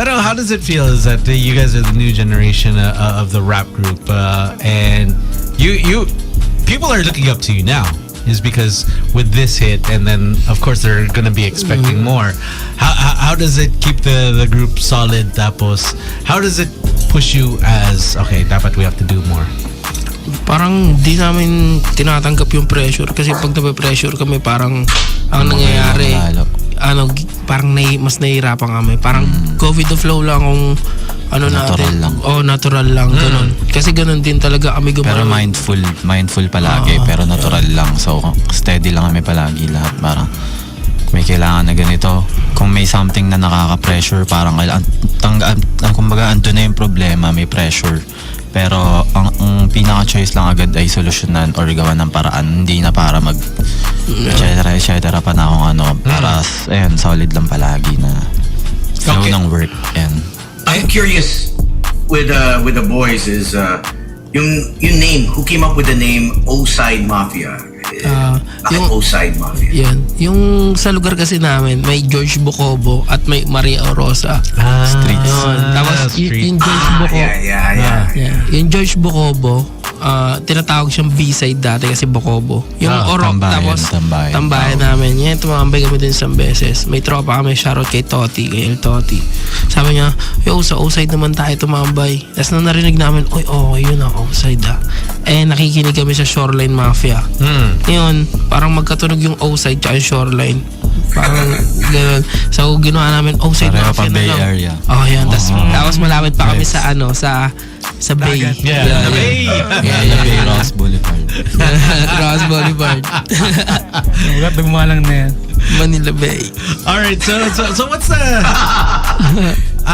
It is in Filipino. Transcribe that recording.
Pero how does it feel is that you guys are the new generation of the rap group, and you people are looking up to you now, is because with this hit, and then of course they're gonna be expecting more. How does it keep the group solid? Tapos how does it push you as okay, dapat we have to do more? Parang di namin tinatanggap yung pressure kasi pag nape-pressure kami parang ang nangyayari parang mas nahihirapan kami, parang go with the flow lang kung ano natural natin lang. natural lang ganun kasi ganun din talaga kami Pero gumagawa. mindful palagi, pero natural lang. So steady lang kami palagi lahat. Parang may kailangan na ganito, kung may something na nakaka-pressure, parang kumbaga andun na yung problema, may pressure. Pero ang pinaka-choice lang agad ay solusyonan or gawa ng paraan, hindi na para mag etc. pa na kung ano, para ayun, solid lang palagi na flow ng work. And I'm curious with the boys is yung name, who came up with the name O-Side Mafia? Yung O-Side Mafia. yan, yung sa lugar kasi namin may George Bocobo at may Maria Orosa. streets. Yun. Tapos yung George Bocobo, Yeah. yung George Bocobo, tinatawag siyang B-side dati kasi Bocobo. Yung Orok, tapos tambayan namin. Yan, tumambay kami din isang beses. May tropa kami, shoutout kay Toti, kay El Toti. Sabi niya, yo, sa O-side naman tayo tumambay. Tapos nung narinig namin, oy, yun ang O-side Eh, nakikinig kami sa Shoreline Mafia. Yun, parang magkatunog yung O-side tsaka yung Shoreline. Parang gano'n. So, ginawa namin O-side Pareho Mafia pa na Bay lang. Area. Yan. Tapos malapit pa kami sa sa Bay. Yeah, the Bay. Bay Ross Boulevard. Ross Boulevard. Dumalang na yan. Manila Bay. All right, so what's the